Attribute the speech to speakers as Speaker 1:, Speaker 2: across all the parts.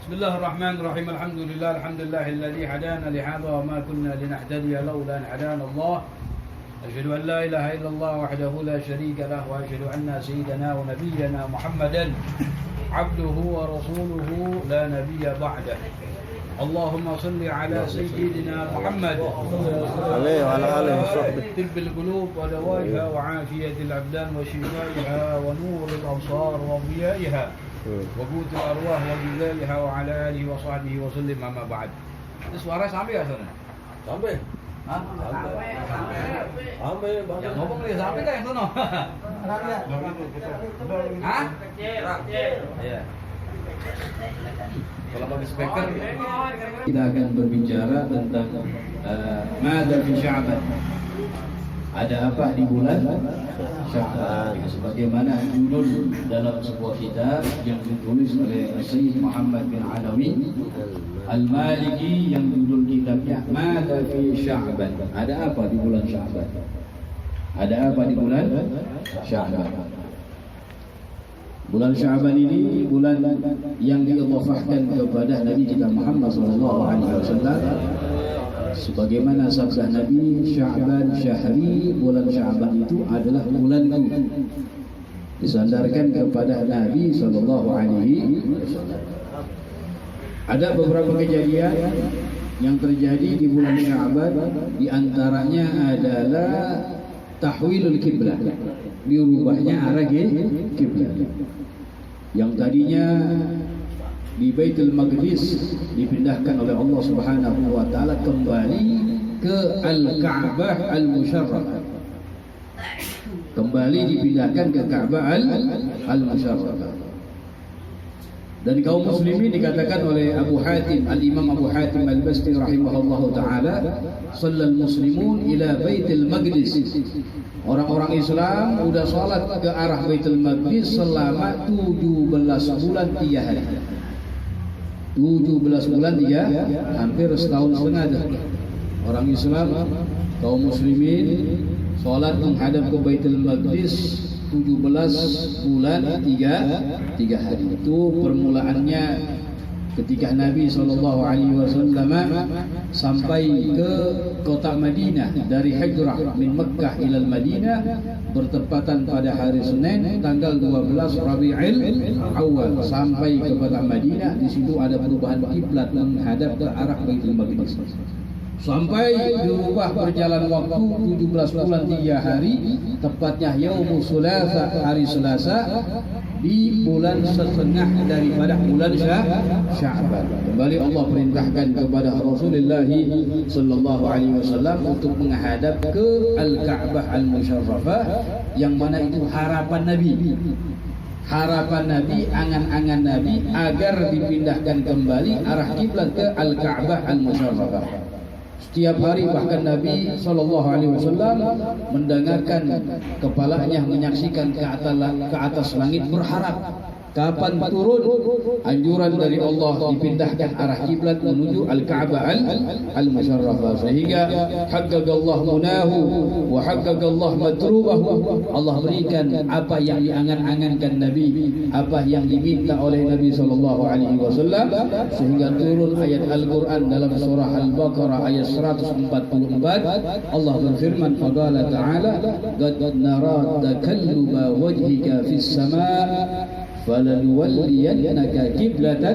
Speaker 1: بسم الله الرحمن الرحيم. الحمد لله الذي هدانا لهذا وما كنا لنهتدي لولا أن هدانا الله. أشهد أن لا إله إلا الله وحده لا شريك له، وأشهد أن سيدنا ونبينا محمدا عبده ورسوله لا نبي بعده. اللهم صل على سيدنا محمد
Speaker 2: وعلى آله وصحبه.
Speaker 1: طب القلوب ودوائها وعافية الأبدان وشفائها ونور الأبصار وضيائها وقوت الأرواح وجلالها وعلى آله وصحبه وسلم. أما بعد. Ini suara sampai ya sana?
Speaker 2: Sampai.
Speaker 1: Hah?
Speaker 2: Sampai.
Speaker 1: Yang ngomong nih sampai kan yang sono? Hah? Iya. Kalau pakai speaker kita akan berbicara tentang Mada fi Sya'ban. Ada apa di bulan Sya'ban? Sebagaimana judul dalam sebuah kitab yang ditulis oleh Syekh Muhammad bin Alawi Al-Maliki yang judul kitabnya Mada fi Sya'ban. Ada apa di bulan Sya'ban? Ada apa di bulan Sya'ban? Bulan Sya'ban ini bulan yang diidhafahkan kepada Nabi kita Muhammad SAW. Sebagaimana sabda Nabi, Sya'ban syahri, bulan Sya'ban itu adalah bulanku. Disandarkan kepada Nabi SAW. Ada beberapa kejadian yang terjadi di bulan Sya'ban, di antaranya adalah tahwilul kiblah, dirubahnya arah kiblat. Yang tadinya di Baitul Maqdis dipindahkan oleh Allah Subhanahu wa taala kembali ke Al-Ka'bah Al-Musharrafah. Kembali dipindahkan ke Ka'bah Al-Musharrafah. Dan kaum muslimin dikatakan oleh Abu Hatim, Al-Imam Abu Hatim Al-Basti rahimahullahu taala, shallal muslimun ila Baitul Maqdis. Orang-orang Islam sudah sholat ke arah Baitul Maqdis selama 17 bulan 3 hari. 17 bulan 3, hampir setahun setengah. Orang Islam, kaum muslimin sholat menghadap ke Baitul Maqdis 17 bulan 3 hari. Itu permulaannya ketika Nabi SAW sampai ke kota Madinah dari Hijrah min Makkah ilal Madinah, bertepatan pada hari Senin tanggal 12 Rabiul Awal sampai ke kota Madinah. Di situ ada perubahan kiblat menghadap ke arah Baitul Maqdis. Sampai dirubah berjalan waktu 17 bulan 3 hari, tepatnya Yaumus Sulasa, hari Selasa di bulan setengah daripada bulan Sya'ban. Kembali Allah perintahkan kepada Rasulullah sallallahu alaihi wasallam untuk menghadap ke Al-Ka'bah Al-Musharrafah, yang mana itu harapan Nabi. Harapan Nabi, angan-angan Nabi agar dipindahkan kembali arah kiblat ke Al-Ka'bah Al-Musharrafah. Setiap hari bahkan Nabi SAW mendengarkan kepalanya menyaksikan ke atas langit, berharap kapan turun anjuran dari Allah dipindahkan arah kiblat menuju Al-Ka'bah Al-Musharrafah, sehingga haqqaqallah munahu wa haqqaqallah matrubahu. Allah berikan apa yang diangan-angankan Nabi, apa yang diminta oleh Nabi SAW, sehingga turun ayat Al-Quran dalam surah Al-Baqarah ayat 144. Allah berfirman, faqala ta'ala qad nara takalluba wajhika fis sama' فَلَنُوَلِّيَنَّكَ قِبْلَةً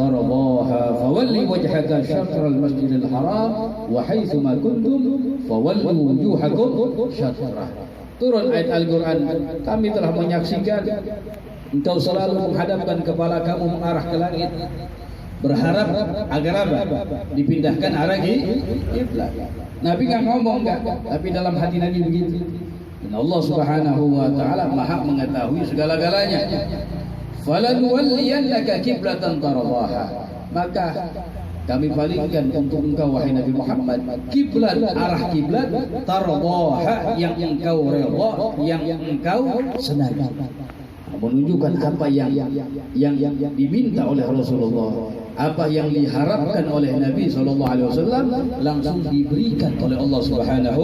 Speaker 1: تَرْضَاهَا فَوَلِّ وَجْهَكَ شَطْرَ الْمَسْجِدِ الْحَرَامِ وَحَيْثُمَا كُنْتُمْ فَوَلُّوا وُجُوهَكُمْ شَطْرَهُ. Turun ayat Al-Quran, kami telah menyaksikan engkau selalu menghadapkan kepala kamu mengarah ke langit, berharap agar apa? Dipindahkan arah kiblat. Nabi nggak ngomong nggak, tapi dalam hati Nabi begitu. Dan Allah Subhanahu wa taala Maha mengetahui segala-galanya. Falanuwalliyannaka qiblatan tardaha. Maka kami palingkan untuk engkau wahai Nabi Muhammad kiblat, arah kiblat tardaha, yang engkau redha, yang engkau senangi. Menunjukkan apa yang diminta oleh Rasulullah. apa yang diharapkan oleh Nabi SAW langsung diberikan oleh Allah Subhanahu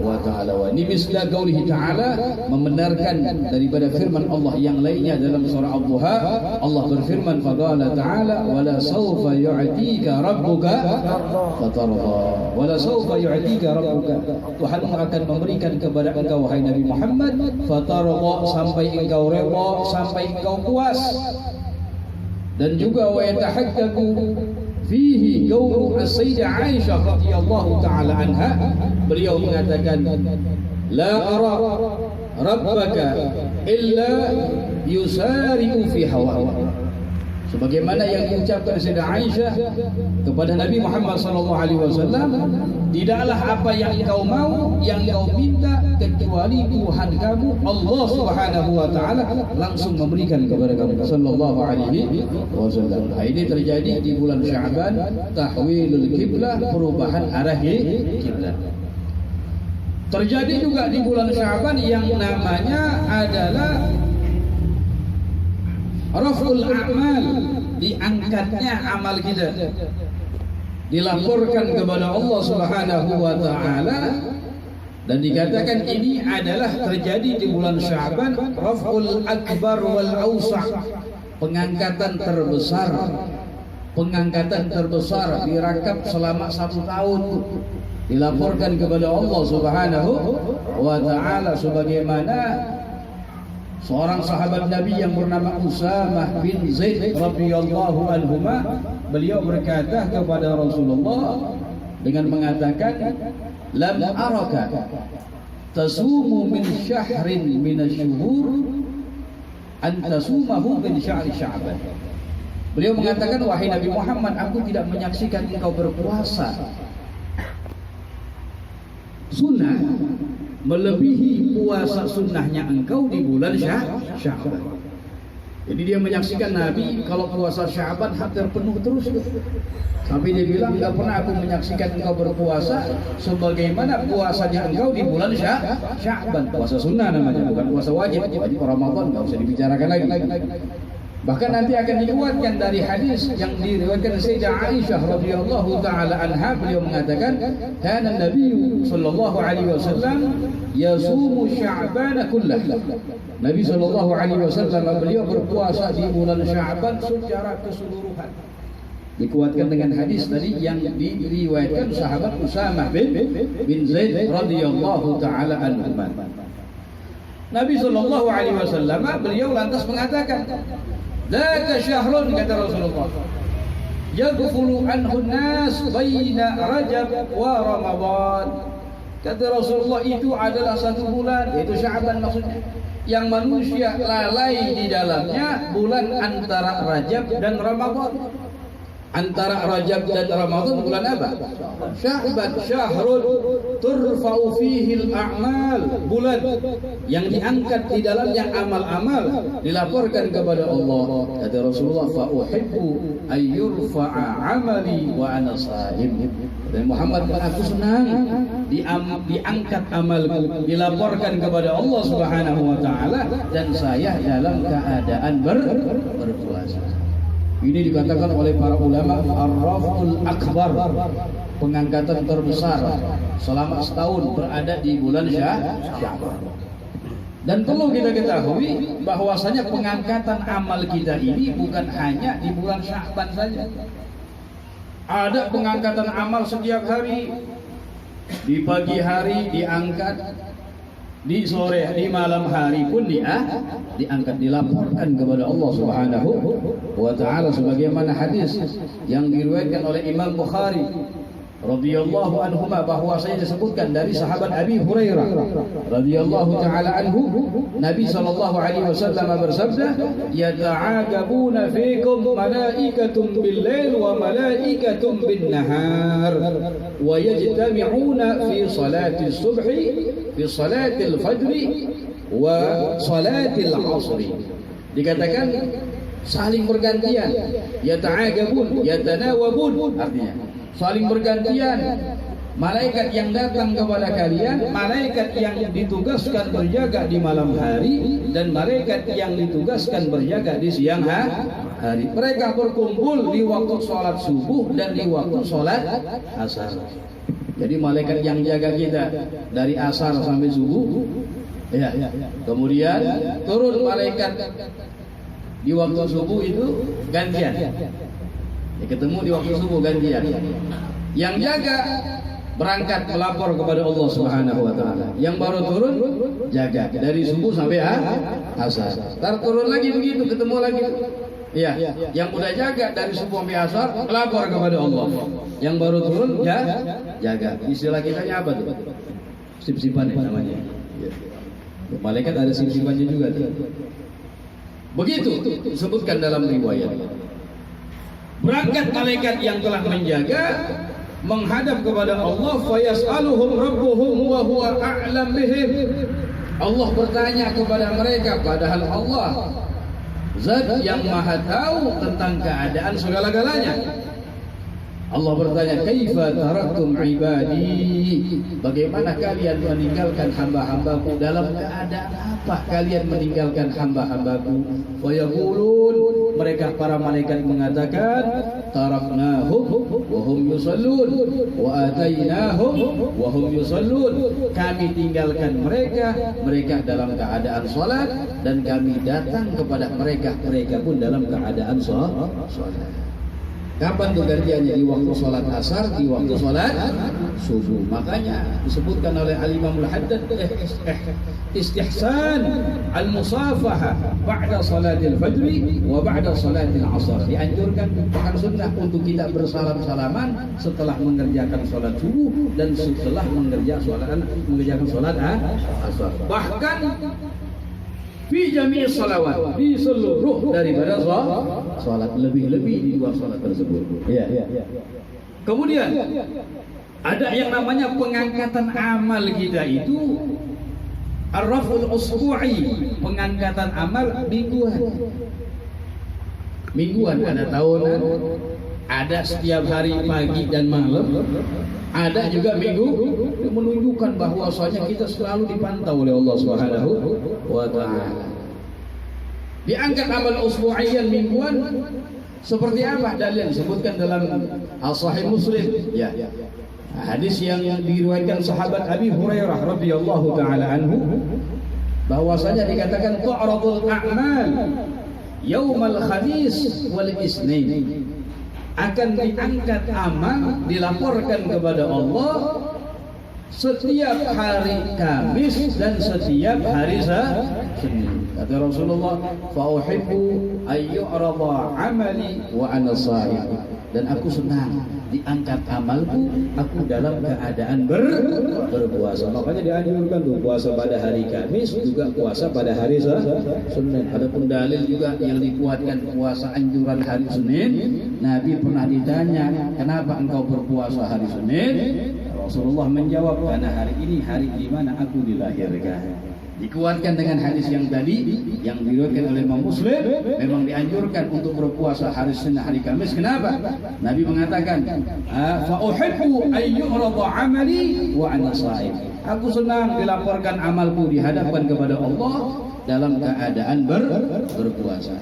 Speaker 1: wa taala. Wa ini misla qaulihi ta'ala, membenarkan daripada firman Allah yang lainnya dalam surah Ad-Duha. Allah berfirman, faqala ta'ala wala sawfa yu'tika rabbuka fatarda. Wala sawfa yu'tika rabbuka, Tuhanmu akan memberikan kepada engkau wahai Nabi Muhammad fatarda, sampai engkau redha, sampai engkau puas. Dan juga wa yatahaqqaqu fihi qaulu as-sayyidah Aisyah radhiyallahu taala anha, beliau mengatakan la ara rabbaka illa yusari'u fi hawa, sebagaimana yang diucapkan Sayyidah Aisyah kepada Nabi Muhammad SAW, tidaklah apa yang kau mau, yang kau minta, kecuali Tuhan kamu Allah Subhanahu wa taala langsung memberikan kepada kamu sallallahu alaihi wasallam. Ini terjadi di bulan Sya'ban, tahwilul qiblah, perubahan arah kiblat. Terjadi juga di bulan Sya'ban yang namanya adalah raf'ul a'mal, diangkatnya amal kita, dilaporkan kepada Allah Subhanahu wa taala, dan dikatakan ini adalah terjadi di bulan Sya'ban, raf'ul akbar wal awsa', pengangkatan terbesar dirakap selama 1 tahun, dilaporkan kepada Allah Subhanahu wa taala, sebagaimana seorang sahabat Nabi yang bernama Usamah bin Zaid radhiyallahu anhuma, beliau berkata kepada Rasulullah dengan mengatakan, lam araka tasumu min syahrin min asyhur an tasumahu min syahri Sya'ban. Beliau mengatakan, wahai Nabi Muhammad, aku tidak menyaksikan engkau berpuasa sunnah melebihi puasa sunnahnya engkau di bulan Sya'ban. Jadi dia menyaksikan Nabi kalau puasa Sya'ban hampir penuh terus. Sampai dia bilang, tidak pernah aku menyaksikan engkau berpuasa sebagaimana puasanya engkau di bulan Sya'ban. Puasa sunnah namanya, bukan puasa wajib. Wajib Ramadan nggak usah dibicarakan lagi. Bahkan nanti akan dikuatkan dari hadis yang diriwayatkan Sayyidah Aisyah radhiyallahu taala anha, beliau mengatakan, kana Nabi sallallahu alaihi wasallam yasumu Sya'ban kullah. Nabi sallallahu alaihi wasallam beliau berpuasa di bulan Sya'ban secara keseluruhan. Dikuatkan dengan hadis tadi yang diriwayatkan sahabat Usamah bin Zaid radhiyallahu taala anhu. Nabi sallallahu alaihi wasallam beliau lantas mengatakan, dzaka syahrun, kata Rasulullah, yaghfulu anhu an-nas baina Rajab wa Ramadan. Kata Rasulullah, itu adalah 1 bulan, yaitu Sya'ban maksudnya, yang manusia lalai di dalamnya bulan antara Rajab dan Ramadan. Antara Rajab dan Ramadan bulan apa? Sya'ban, syahrun turfa'u fihi al-a'mal, bulan yang diangkat di dalamnya amal-amal, dilaporkan kepada Allah. Kata Rasulullah, fa uhibbu ay yurfa'a 'amali wa ana sha'im. Dan Muhammad, aku senang diangkat amalku, dilaporkan kepada Allah Subhanahu wa taala, dan saya dalam keadaan berpuasa. Ini dikatakan oleh para ulama ar-raf'ul akbar, pengangkatan terbesar selama setahun berada di bulan Sya'ban. Dan perlu kita ketahui bahwasanya pengangkatan amal kita ini bukan hanya di bulan Sya'ban saja. Ada pengangkatan amal setiap hari. Di pagi hari diangkat, di sore, di malam hari pun diangkat, dilaporkan kepada Allah Subhanahu wa taala, sebagaimana hadis yang diriwayatkan oleh Imam Bukhari radhiyallahu anhu, bahwasanya disebutkan dari sahabat Abi Hurairah radhiyallahu taala anhu, Nabi sallallahu alaihi wasallam bersabda, yata'aqabuna fikum malaikatun bil-lail wa malaikatun bin-nahar wa yajtami'una fi salati as-subhi fi salati al-fajr wa salati al-'asr. Dikatakan saling bergantian, yata'aqabun, yatanawabun, artinya saling bergantian. Malaikat yang datang kepada kalian, malaikat yang ditugaskan berjaga di malam hari, dan malaikat yang ditugaskan berjaga di siang hari. Mereka berkumpul di waktu sholat subuh dan di waktu sholat asar. Jadi malaikat yang jaga kita dari asar sampai subuh, ya. Kemudian turun malaikat di waktu subuh itu gantian. Ya, ketemu di waktu subuh gantian. Yang jaga berangkat melapor kepada Allah Subhanahu wa taala. Yang baru turun jaga dari subuh sampai asar. Ntar turun lagi begitu, ketemu lagi. Iya, yang udah jaga dari subuh sampai asar melapor kepada Allah. Yang baru turun jaga. Istilah kitanya apa tuh? Sip-sipan namanya. Ya. Malaikat ada sip-sipannya juga tuh. Begitu disebutkan dalam riwayat. Berangkat malaikat yang telah menjaga menghadap kepada Allah, fayas'aluhum rabbuhum wa huwa a'lam bihim. Allah bertanya kepada mereka, padahal Allah zat yang maha tahu tentang keadaan segala-galanya. Allah bertanya, kaifa taraktum ibadi, bagaimana kalian meninggalkan hamba-hambaku, dalam keadaan apa kalian meninggalkan hamba-hambaku? Fayaqulun, mereka para malaikat mengatakan, taraknahum wa hum yusallun wa atainahum wa hum yusallun. Kami tinggalkan mereka dalam keadaan salat, dan kami datang kepada mereka pun dalam keadaan salat. Kapan tuh gantiannya? Di waktu sholat asar, di waktu sholat subuh. Makanya disebutkan oleh Al-Imam Al-Haddad, istihsan al-musafaha ba'da salatil fajri wa ba'da salatil asar. Dianjurkan, bukan sunnah untuk kita bersalam-salaman setelah mengerjakan sholat subuh dan setelah mengerjakan sholat asar. Bahkan fi jami' salawat, di seluruh daripada salat, lebih-lebih di dua salat tersebut. Ya. Kemudian ada yang namanya pengangkatan amal kita itu ar-raf'ul usbu'i, pengangkatan amal mingguan, ada tahunan, ada setiap hari pagi dan malam, ada juga minggu, menunjukkan bahwasanya kita selalu dipantau oleh Allah Subhanahu wa taala. Diangkat amal usbu'iyyan mingguan seperti apa? Dalil disebutkan dalam Sahih Muslim. Ya. Hadis yang diriwayatkan sahabat Abi Hurairah radhiyallahu taala anhu, bahwasanya dikatakan tu'radul a'mal yaumal khamis wal isnin. Akan diangkat amal, dilaporkan kepada Allah setiap hari Kamis dan setiap hari Senin. Kata Rasulullah, fa uhibbu ayyurada amali wa ana shaim. Dan aku senang diangkat amalku, aku dalam keadaan berpuasa. Makanya dianjurkan tuh puasa pada hari Kamis, juga puasa pada hari Senin. Adapun dalil juga yang dikuatkan puasa anjuran hari Senin. Nabi pernah ditanya, kenapa engkau berpuasa hari Senin? Rasulullah menjawab, karena hari ini hari di mana aku dilahirkan. Dikuatkan dengan hadis yang tadi yang diriwayatkan oleh Imam Muslim, memang dianjurkan untuk berpuasa hari Senin, hari Kamis. Kenapa? Nabi mengatakan, fa uhibbu ayyurada amali wa ana shaim. Aku senang dilaporkan amalku dihadapkan kepada Allah dalam keadaan berpuasa.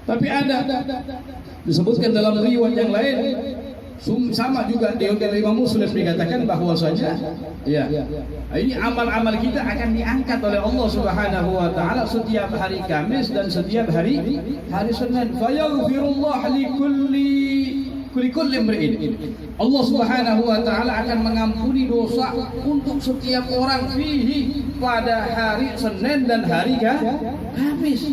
Speaker 1: Tapi ada disebutkan dalam riwayat yang lain, sama juga diriwayatkan oleh Imam Muslim, dikatakan bahwasanya ini amal-amal kita akan diangkat oleh Allah Subhanahu wa taala setiap hari Kamis dan setiap hari Senin. Fa yaghfirullah li kulli imri'in. Allah Subhanahu wa taala akan mengampuni dosa untuk setiap orang fihi, pada hari Senin dan hari Kamis.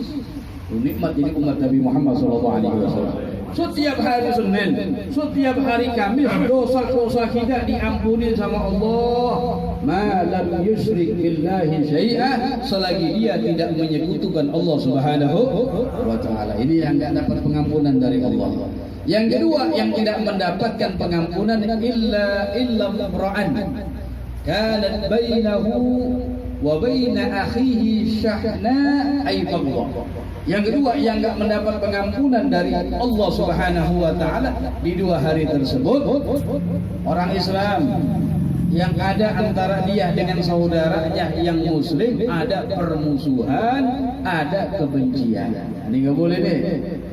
Speaker 1: Nikmat jadi umat Nabi Muhammad sallallahu alaihi wasallam. Setiap hari Senin, setiap hari Kamis, dosa-dosa kita diampuni sama Allah. Ma lam yusyrik billahi syai'a, selagi dia tidak menyekutukan Allah Subhanahu wa taala. Ini yang enggak dapat pengampunan dari Allah. Yang kedua, yang tidak mendapatkan pengampunan illa imra'an kanat bainahu wa baina akhihi syahna aibullah. Yang kedua, yang enggak mendapat pengampunan dari Allah Subhanahu wa taala di dua hari tersebut, orang Islam yang ada antara dia dengan saudaranya yang muslim ada permusuhan, ada kebencian. Ini enggak boleh deh.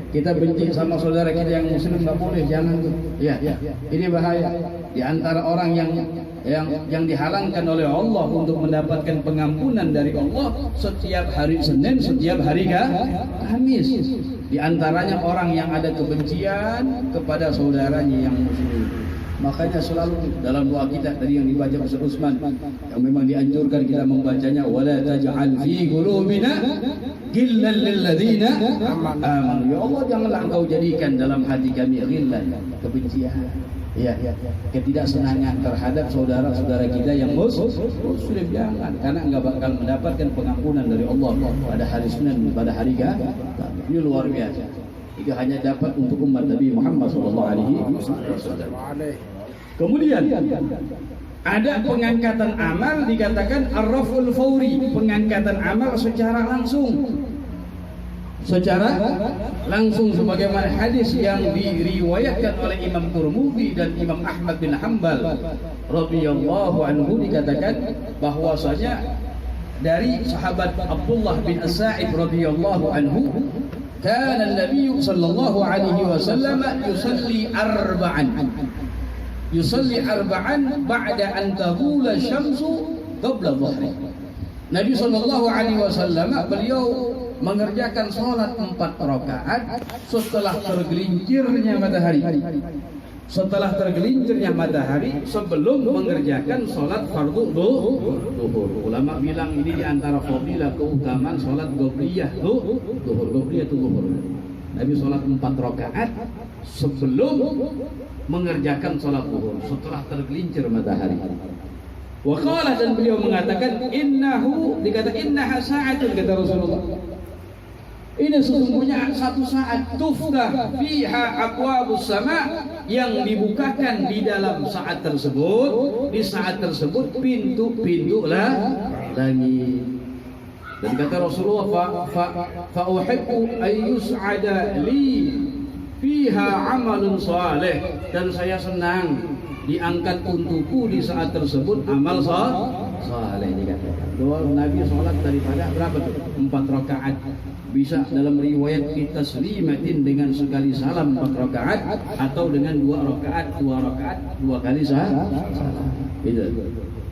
Speaker 1: Kita benci sama saudara kita yang muslim nggak boleh, jangan tuh. Ya, ini bahaya. Di antara orang yang dihalangkan oleh Allah untuk mendapatkan pengampunan dari Allah setiap hari Senin, setiap hari Kamis. Di antaranya orang yang ada kebencian kepada saudaranya yang muslim. Makanya selalu dalam doa kita tadi yang dibaca Ustaz Usman, yang memang dianjurkan kita membacanya, wala taj'al fi qulubina ghillan lil ladzina amanu. Ya Allah, janganlah Engkau jadikan dalam hati kami ghillan, kebencian, ya, ketidaksenangan terhadap saudara-saudara kita yang muslim. Jangan, karena enggak bakal mendapatkan pengampunan dari Allah pada hari Senin, pada hari Kamis. Ini luar biasa. Itu hanya dapat untuk umat Nabi Muhammad SAW. Kemudian ada pengangkatan amal, dikatakan ar-raf'ul fawri, pengangkatan amal secara langsung. Secara langsung sebagaimana hadis yang diriwayatkan oleh Imam Tirmidzi dan Imam Ahmad bin Hanbal radhiyallahu anhu, dikatakan bahwasanya dari sahabat Abdullah bin As-Sa'id radhiyallahu anhu, kana an-nabiy sallallahu alaihi wasallam yusalli arba'an ba'da an taghula syamsu qabla dhuhri. Nabi sallallahu alaihi wasallam beliau mengerjakan salat 4 rakaat setelah tergelincirnya matahari. Setelah tergelincirnya matahari sebelum mengerjakan salat fardu zuhur. Ulama bilang ini di antara fadilah keutamaan salat qobliyah zuhur. Nabi salat 4 rakaat sebelum mengerjakan salat zuhur setelah tergelincir matahari. Wa qala, dan beliau mengatakan innaha sa'atun, kata Rasulullah. Ini sesungguhnya satu saat tuftah fiha abwabus sama, yang dibukakan di dalam saat tersebut, di saat tersebut pintu-pintu langit. Dan kata Rasulullah, fa uhibbu ayyus'ada li fiha amalun salih, dan saya senang diangkat untukku di saat tersebut amal saleh. Dikatakan doa Nabi sholat daripada berapa tuh? 4 rakaat. Bisa dalam riwayat kita taslimatin dengan sekali salam 4 rakaat, atau dengan 2 rakaat 2 kali salam. Itu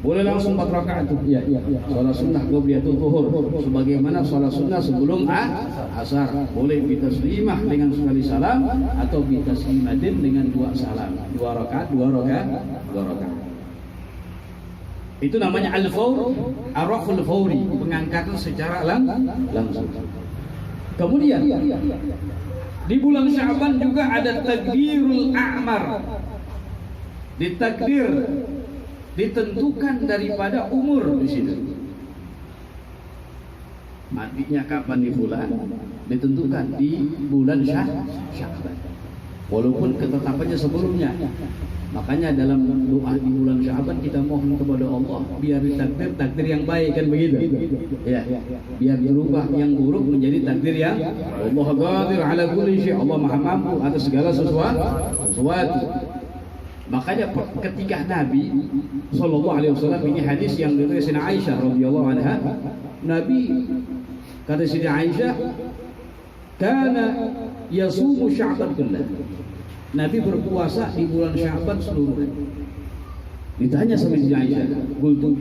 Speaker 1: boleh langsung 4 rakaat tuh. Ya. Salat sunnah qobliyatul zuhur, sebagaimana salat sunnah sebelum asar. Boleh bitaslimah dengan sekali salam, atau bitaslimatin dengan 2 salam, 2 rakaat. Itu namanya al-fawr, ar-raf'ul fawri, pengangkatan secara langsung. Kemudian di bulan Sya'ban juga ada takdirul a'mar. Ditakdir, ditentukan daripada umur di situ. Matinya kapan di bulan ditentukan di bulan Sya'ban. Walaupun ketetapannya sebelumnya. Makanya dalam doa di bulan Sya'ban kita mohon kepada Allah biar ditakdir takdir yang baik, kan begitu? Ya. Biar dirubah yang buruk menjadi takdir yang Allah qadir ala kulli syai', Allah Maha mampu atas segala sesuatu. Makanya ketika Nabi sallallahu alaihi wasallam, ini hadis yang diriwayatkan Siti Aisyah radhiyallahu anha, Nabi, kata Siti Aisyah, kana yasumu Sya'ban kullah. Nabi berpuasa di bulan Sya'ban seluruhnya. Ditanya sama Siti Aisyah, qultu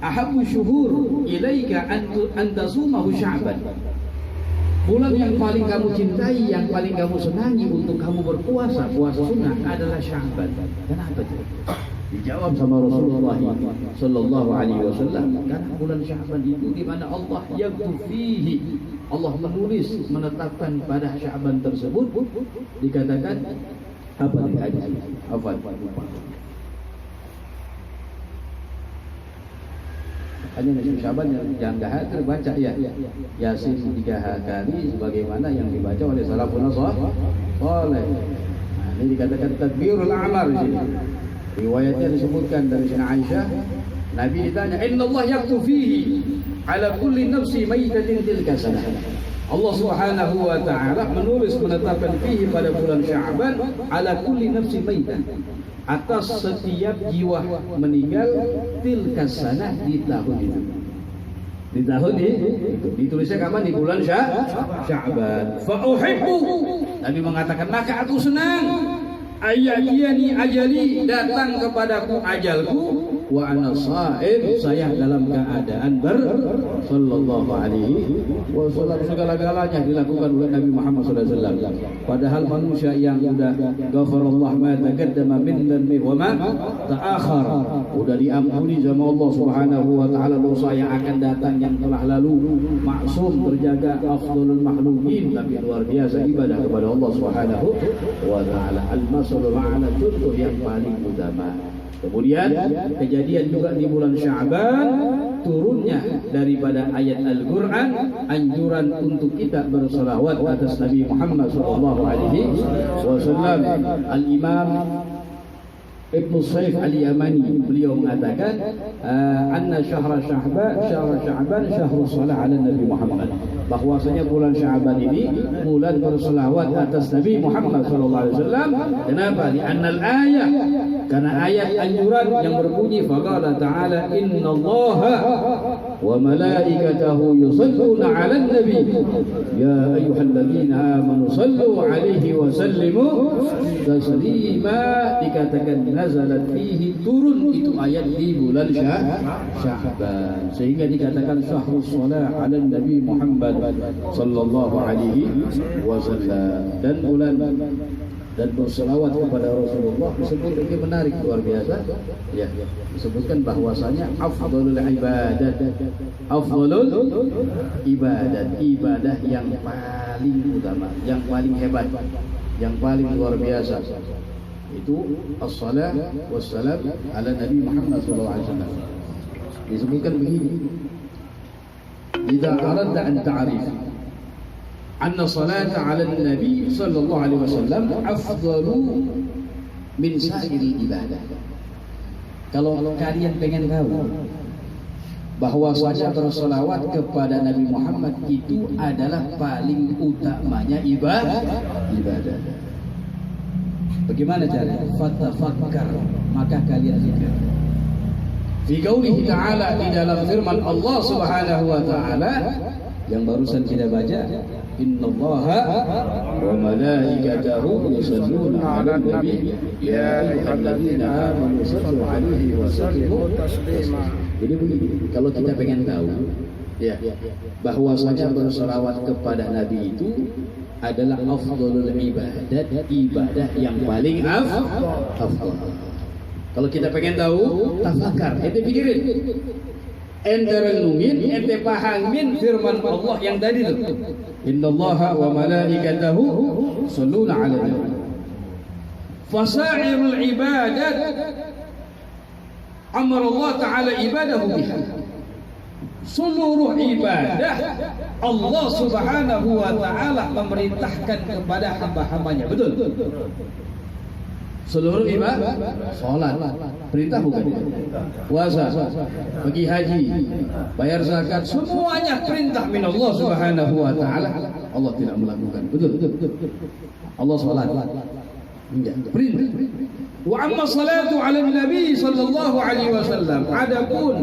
Speaker 1: ahabbu syuhur ilaika an tasumahu Sya'ban. Bulan yang paling kamu cintai, yang paling kamu senangi untuk kamu berpuasa, puasa sunnah adalah Sya'ban. Kenapa itu? Dijawab sama Rasulullah sallallahu alaihi wasallam, karena bulan Sya'ban itu di mana Allah yaghfir fihi, Allah menulis, menetapkan pada Sya'ban tersebut, dikatakan apa dikatakan? Apa? Hanya Nabi Sya'ban yang dah terbaca ya Yasin 3 kali sebagaimana yang dibaca oleh salafun saleh. Nah, ini dikatakan takbirul a'mar di sini. Riwayatnya disebutkan dari Siti Aisyah, Nabi ditanya, "Inna Allah yaktub fihi ala kulli nafsi maitatin tilka sanah." Allah Subhanahu wa taala menulis, menetapkan fihi pada bulan Sya'ban ala kulli nafsi maitah, atas setiap jiwa meninggal tilka sanah di tahun itu. Di tahun itu ditulisnya kapan? Di bulan Sya'ban. Fa uhibbu, Nabi mengatakan maka aku senang ayatiyani ajali, datang kepadaku ajalku, wa ana sha'im, saya dalam keadaan sallallahu alaihi wasallam. Segala-galanya dilakukan oleh Nabi Muhammad sallallahu alaihi wasallam. Padahal manusia yang sudah ghafarallahu ma taqaddama min dhanbi wa ma ta'akhkhar, sudah diampuni sama Allah Subhanahu wa taala dosa yang akan datang yang telah lalu, maksum, terjaga, afdalul makhlukin, tapi luar biasa ibadah kepada Allah Subhanahu wa taala. Al-masalul ma'ana, contoh yang paling utama. Kemudian kejadian juga di bulan Sya'ban, turunnya daripada ayat Al-Quran anjuran untuk kita berselawat atas Nabi Muhammad SAW. Al-Imam Ibnu Saif Al-Yamani beliau mengatakan anna syahra Sya'ban syahrus salah ala Nabi Muhammad, bahwasanya bulan Sya'ban ini bulan berselawat atas Nabi Muhammad sallallahu alaihi wasallam. Kenapa? Di annal ayat, karena ayat anjuran yang berbunyi faqala ta'ala innallaha wa malaikatahu yusalluna 'alan nabi ya ayyuhalladzina amanu sallu 'alaihi wa sallimu taslima. Dikatakan nazalat fihi, turun itu ayat di bulan Sya'ban, sehingga dikatakan syahrus shalah 'alan nabi Muhammad sallallahu alaihi wasallam. Dan bulan dan berselawat kepada Rasulullah disebut ini menarik, luar biasa ya, disebutkan bahwasanya afdalul ibadat, ibadah yang paling utama, yang paling hebat, yang paling luar biasa itu as-salat wassalam ala Nabi Muhammad sallallahu alaihi wasallam. Disebutkan begini, idza aradta an ta'rif anna salata 'ala an-nabi sallallahu alaihi wasallam afdalu min sa'iril ibadah. Kalau kalian pengen tahu bahwasanya berselawat kepada Nabi Muhammad itu adalah paling utamanya ibadah. Bagaimana caranya? Fatafakkar, maka kalian fikir. Fi qaulihi ta'ala, di dalam firman Allah Subhanahu wa taala yang barusan kita baca, innallaha wa malaikatahu yusalluna 'alan nabi ya ayyuhalladzina amanu sallu 'alaihi wa sallimu taslima. Jadi begini, kalau kita pengen tahu ya bahwasanya berselawat kepada Nabi itu adalah afdalul ibadah yang paling afdal. Kalau kita pengen tahu, tafakar, ente pikirin, ente renungin, ente pahamin firman Allah yang tadi itu, innallaha wa malaikatahu yusalluna 'alan nabi. Fasairul ibadat amara Allah taala ibadahu biha. Seluruh ibadah Allah Subhanahu wa taala memerintahkan kepada hamba-hambanya. Betul? Seluruh ibadah, salat, perintah bukan? Puasa, pergi haji, bayar zakat, semuanya perintah min Allah Subhanahu wa taala. Allah tidak melakukan. Betul? Allah salat. Enggak, perintah. Wa amma salatu 'ala nabi sallallahu alaihi wasallam, adapun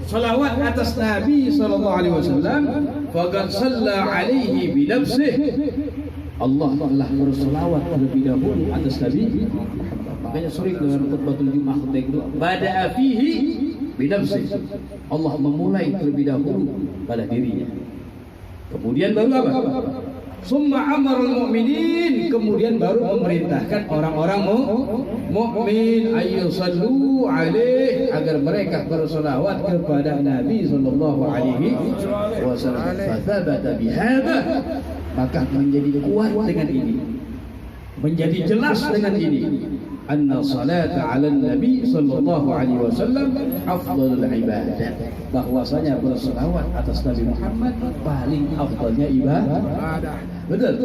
Speaker 1: salawat atas Nabi sallallahu alaihi wasallam, faqad shalla alaihi bi nafsihi, Allah telah berselawat terlebih dahulu atas Nabi. Makanya sering dengan khutbatul Jumat itu bada'a fihi bi nafsihi, Allah memulai terlebih dahulu pada dirinya. Kemudian baru apa? Summa amarul mu'minin, kemudian baru memerintahkan orang-orang mukmin ayyusallu alaihi, agar mereka berselawat kepada Nabi sallallahu alaihi wasallam. Fathabata bihadza, maka menjadi kuat dengan ini, menjadi jelas dengan ini, anna salata 'ala nabi sallallahu alaihi wasallam afdalul ibadat, bahwasanya berselawat atas Nabi Muhammad paling afdalnya ibadah. Betul.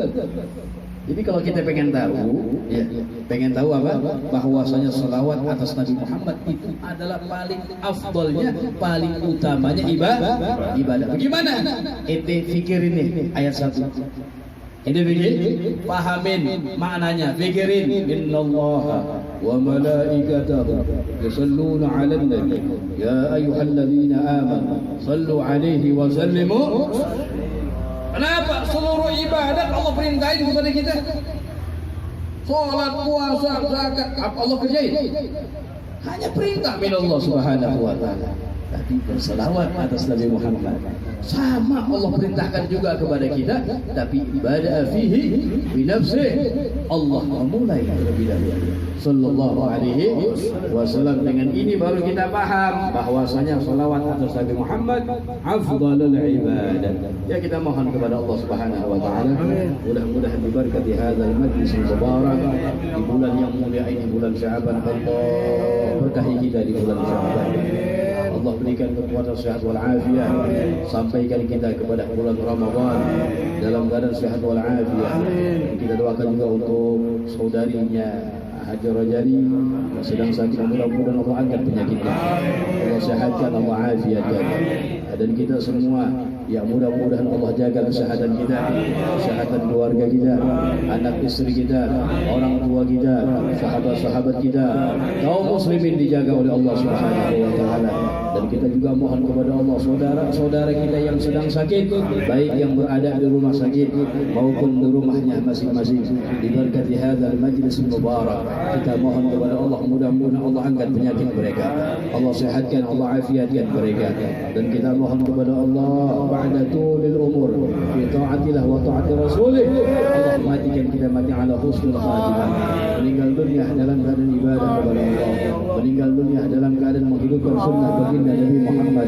Speaker 1: Jadi kalau kita pengen tahu, ya, pengen tahu apa? Bahwasanya selawat atas Nabi Muhammad itu adalah paling afdalnya, paling utamanya ibadah. Bagaimana? Ente fikirin nih ayat 1. Ente fikirin, pahamin maknanya, fikirin innallaha وملائكته يصلون على النبي يا أيها الذين آمنوا صلوا عليه وسلموا. Kenapa seluruh ibadat Allah perintahin kepada kita? Salat, puasa, zakat, apa Allah kerjain? Hanya perintah min Allah Subhanahu wa taala. Tapi berselawat atas Nabi Muhammad sama Allah perintahkan juga kepada kita, tapi bada fihi bi nafsihi, Allah memulai terlebih dahulu sallallahu alaihi wasallam. Dengan ini baru kita paham bahwasanya selawat atas Nabi Muhammad afdalul ibadat. Ya, kita mohon kepada Allah Subhanahu wa taala mudah-mudahan diberkati hadzal majlis mubarak di bulan yang mulia ini, bulan Sya'ban. Allah berkahi kita di bulan Sya'ban. Allah berikan kekuatan sehat wal afiat, sampaikan kita kepada bulan Ramadan dalam keadaan sehat wal afiat. Kita doakan juga untuk saudarinya Hajar Rajali yang sedang sakit, mudah-mudahan Allah angkat penyakitnya, Allah sehatkan, Allah afiatkan. Dan kita semua ya mudah-mudahan Allah jaga kesehatan kita, kesehatan keluarga kita, anak istri kita, orang tua kita, sahabat-sahabat kita, kaum muslimin dijaga oleh Allah Subhanahu wa taala. Dan kita juga mohon kepada Allah saudara-saudara kita yang sedang sakit, baik yang berada di rumah sakit maupun di rumahnya masing-masing, diberkati hadzal majlis mubarak. Kita mohon kepada Allah mudah-mudahan Allah angkat penyakit mereka, Allah sehatkan, Allah afiatkan mereka. Dan kita mohon kepada Allah ba'da tulil umur fi ta'atillah wa ta'ati rasulih, Allah matikan kita mati ala husnul khatimah, meninggal dunia dalam keadaan ibadah kepada Allah, meninggal dunia dalam keadaan menghidupkan sunnah baginda Nabi Muhammad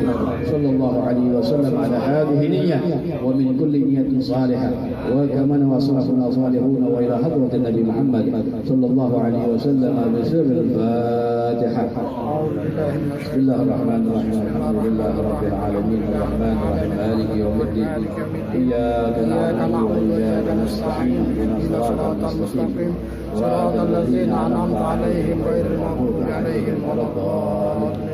Speaker 1: sallallahu alaihi wasallam ala hadhihi niyyah wa min kulli niyyatin salihah wa kama wasalafuna salihun wa ila hadratin Nabi Muhammad sallallahu alaihi wasallam bi sirril Fatihah. Bismillahirrahmanirrahim. Alhamdulillahi rabbil alamin arrahmanir rahim maliki yaumiddin iyyaka na'budu wa iyyaka nasta'in ihdinas siratal mustaqim صراط الذين أنعمت عليهم غير المغضوب عليهم ولا الضالين.